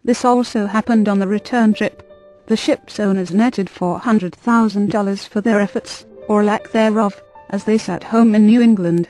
This also happened on the return trip. The ship's owners netted $400,000 for their efforts, or lack thereof, as they sat home in New England.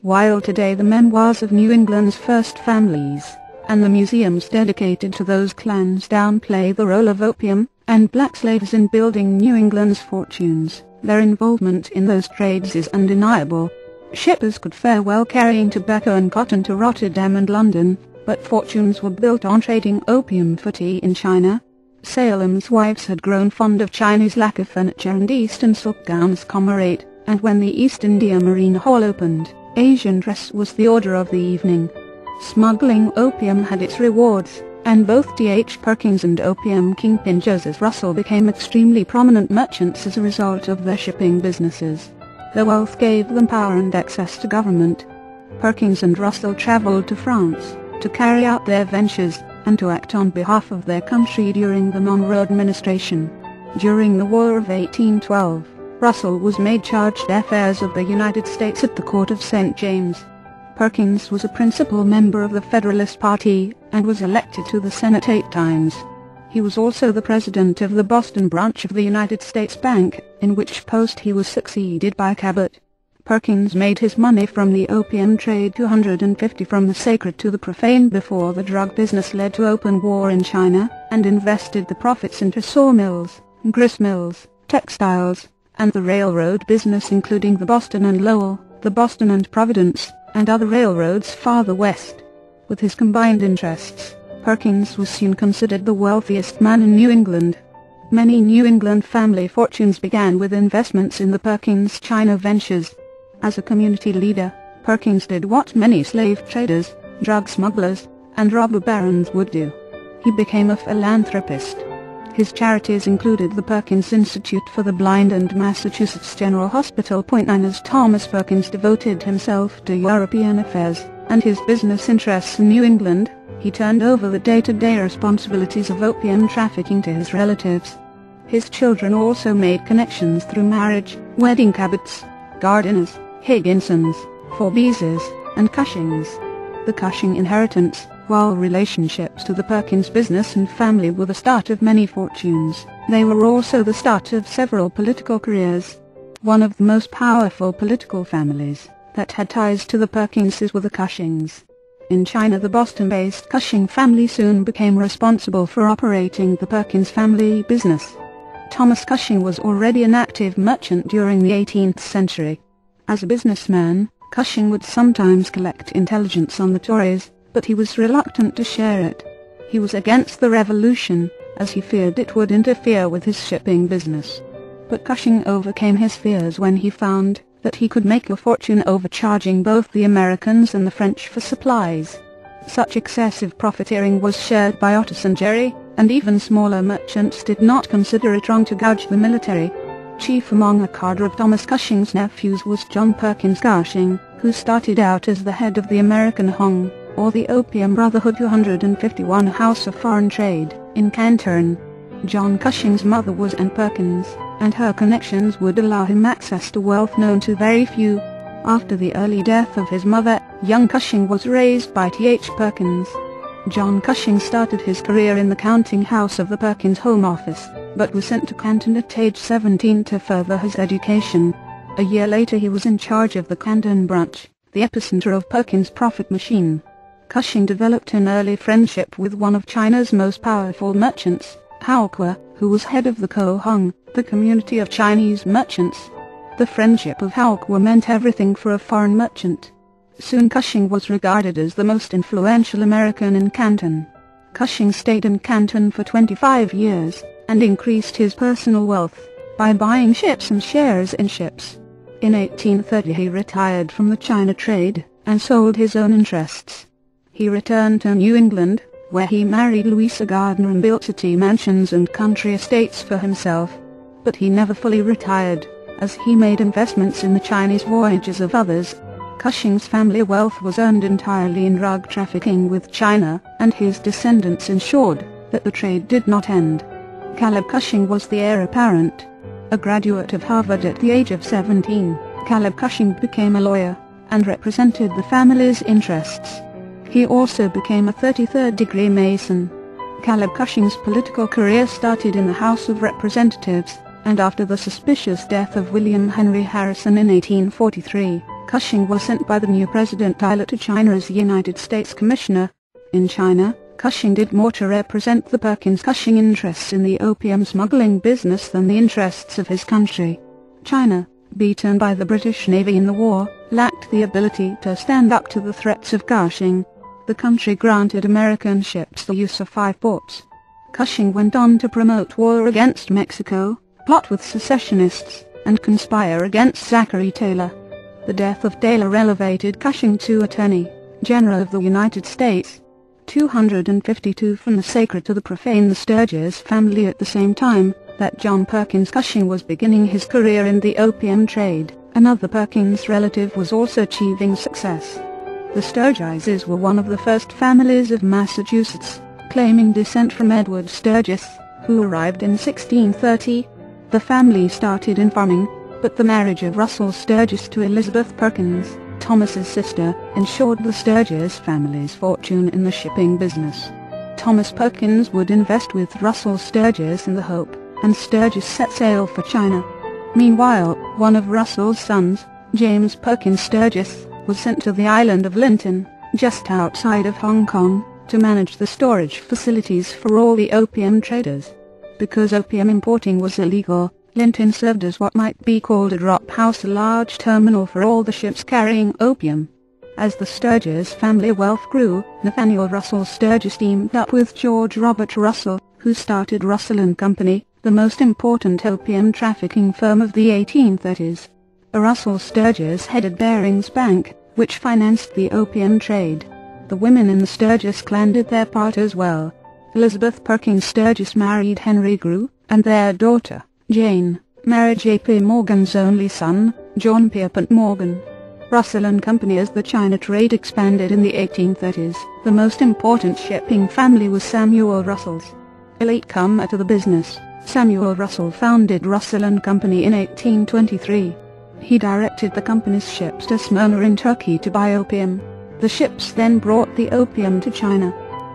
While today the memoirs of New England's first families, and the museums dedicated to those clans downplay the role of opium and black slaves in building New England's fortunes, their involvement in those trades is undeniable. Shippers could fare well carrying tobacco and cotton to Rotterdam and London, but fortunes were built on trading opium for tea in China. Salem's wives had grown fond of Chinese lacquer furniture and Eastern silk gowns, comrade, and when the East India Marine Hall opened, Asian dress was the order of the evening. Smuggling opium had its rewards, and both D.H. Perkins and opium kingpin Joseph Russell became extremely prominent merchants as a result of their shipping businesses. Their wealth gave them power and access to government. Perkins and Russell traveled to France to carry out their ventures and to act on behalf of their country during the Monroe administration. During the War of 1812, Russell was made charge d'affaires of the United States at the Court of St. James. Perkins was a principal member of the Federalist Party and was elected to the Senate 8 times. He was also the president of the Boston branch of the United States Bank, in which post he was succeeded by Cabot. Perkins made his money from the opium trade, 250 from the sacred to the profane, before the drug business led to open war in China, and invested the profits into sawmills, gristmills, textiles, and the railroad business, including the Boston and Lowell, the Boston and Providence, and other railroads farther west. With his combined interests, Perkins was soon considered the wealthiest man in New England. Many New England family fortunes began with investments in the Perkins China ventures. As a community leader, Perkins did what many slave traders, drug smugglers, and robber barons would do. He became a philanthropist. His charities included the Perkins Institute for the Blind and Massachusetts General Hospital. 9 As Thomas Perkins devoted himself to European affairs and his business interests in New England, he turned over the day-to-day responsibilities of opium trafficking to his relatives. His children also made connections through marriage, wedding. Cabots, Gardiners, Higginsons, Forbeses, and Cushings. The Cushing inheritance, while relationships to the Perkins business and family were the start of many fortunes, they were also the start of several political careers. One of the most powerful political families that had ties to the Perkinses were the Cushings. In China, the Boston-based Cushing family soon became responsible for operating the Perkins family business. Thomas Cushing was already an active merchant during the 18th century. As a businessman, Cushing would sometimes collect intelligence on the Tories, but he was reluctant to share it. He was against the revolution, as he feared it would interfere with his shipping business. But Cushing overcame his fears when he found that he could make a fortune overcharging both the Americans and the French for supplies. Such excessive profiteering was shared by Otis and Jerry, and even smaller merchants did not consider it wrong to gouge the military. Chief among a cadre of Thomas Cushing's nephews was John Perkins Cushing, who started out as the head of the American Hong, or the Opium Brotherhood 251 House of Foreign Trade, in Canton. John Cushing's mother was Anne Perkins, and her connections would allow him access to wealth known to very few. After the early death of his mother, young Cushing was raised by T.H. Perkins. John Cushing started his career in the counting house of the Perkins Home Office, but was sent to Canton at age 17 to further his education. A year later he was in charge of the Canton branch, the epicenter of Perkins' profit machine. Cushing developed an early friendship with one of China's most powerful merchants, Hao Kuo, who was head of the Ko-Hong, the community of Chinese merchants. The friendship of Hao Kuo meant everything for a foreign merchant. Soon Cushing was regarded as the most influential American in Canton. Cushing stayed in Canton for 25 years, and increased his personal wealth by buying ships and shares in ships. In 1830 he retired from the China trade, and sold his own interests. He returned to New England, where he married Louisa Gardner and built city mansions and country estates for himself. But he never fully retired, as he made investments in the Chinese voyages of others. Cushing's family wealth was earned entirely in drug trafficking with China, and his descendants ensured that the trade did not end. Caleb Cushing was the heir apparent. A graduate of Harvard at the age of 17, Caleb Cushing became a lawyer, and represented the family's interests. He also became a 33rd-degree Mason. Caleb Cushing's political career started in the House of Representatives, and after the suspicious death of William Henry Harrison in 1843, Cushing was sent by the new President Tyler to China as United States Commissioner. In China, Cushing did more to represent the Perkins-Cushing interests in the opium smuggling business than the interests of his country. China, beaten by the British Navy in the war, lacked the ability to stand up to the threats of Cushing. The country granted American ships the use of 5 ports. Cushing went on to promote war against Mexico, plot with secessionists, and conspire against Zachary Taylor. The death of Taylor elevated Cushing to Attorney General of the United States. 252 From the sacred to the profane. The Sturgis family. At the same time that John Perkins Cushing was beginning his career in the opium trade, another Perkins relative was also achieving success. The Sturgises were one of the first families of Massachusetts, claiming descent from Edward Sturgis, who arrived in 1630. The family started in farming, but the marriage of Russell Sturgis to Elizabeth Perkins, Thomas's sister, ensured the Sturgis family's fortune in the shipping business. Thomas Perkins would invest with Russell Sturgis in the Hope, and Sturgis set sail for China. Meanwhile, one of Russell's sons, James Perkins Sturgis, was sent to the island of Linton, just outside of Hong Kong, to manage the storage facilities for all the opium traders. Because opium importing was illegal, Linton served as what might be called a drop house, a large terminal for all the ships carrying opium. As the Sturgis family wealth grew, Nathaniel Russell Sturgis teamed up with George Robert Russell, who started Russell & Company, the most important opium trafficking firm of the 1830s. Russell Sturgis headed Barings Bank, which financed the opium trade. The women in the Sturgis clan did their part as well. Elizabeth Perkins Sturgis married Henry Grew, and their daughter, Jane, married J.P. Morgan's only son, John Pierpont Morgan. Russell & Company. As the China trade expanded in the 1830s, the most important shipping family was Samuel Russell's. A latecomer to the business, Samuel Russell founded Russell & Company in 1823. He directed the company's ships to Smyrna in Turkey to buy opium. The ships then brought the opium to China.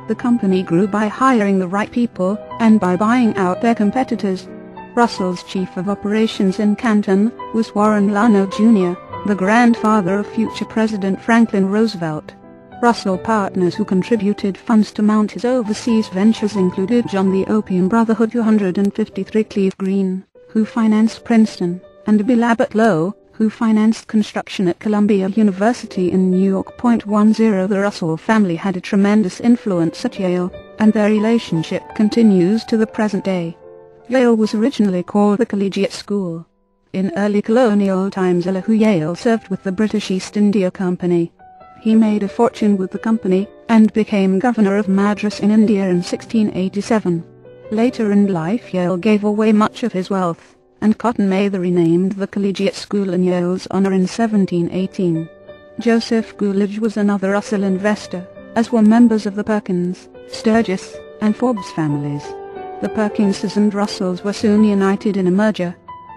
The company grew by hiring the right people, and by buying out their competitors. Russell's chief of operations in Canton was Warren Lano Jr., the grandfather of future President Franklin Roosevelt. Russell partners who contributed funds to mount his overseas ventures included John the Opium Brotherhood 253, Cleve Green, who financed Princeton, and Bill Abbott Lowe, who financed construction at Columbia University in New York. 10 The Russell family had a tremendous influence at Yale, and their relationship continues to the present day. Yale was originally called the Collegiate School. In early colonial times Elihu Yale served with the British East India Company. He made a fortune with the company, and became governor of Madras in India in 1687. Later in life Yale gave away much of his wealth, and Cotton Mather renamed the Collegiate School in Yale's honor in 1718. Joseph Coolidge was another Russell investor, as were members of the Perkins, Sturgis, and Forbes families. The Perkinses and Russells were soon united in a merger.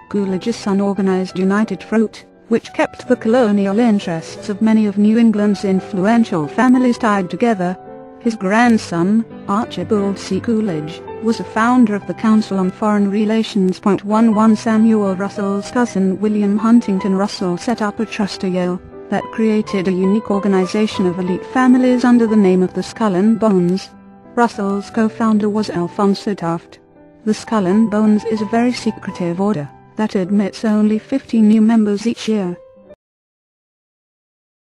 Coolidge's son organized United Fruit, which kept the colonial interests of many of New England's influential families tied together. His grandson, Archibald C. Coolidge, was a founder of the Council on Foreign Relations. 11 Samuel Russell's cousin William Huntington Russell set up a trust at Yale that created a unique organization of elite families under the name of the Skull and Bones. Russell's co-founder was Alphonso Taft. The Skull and Bones is a very secretive order that admits only 50 new members each year.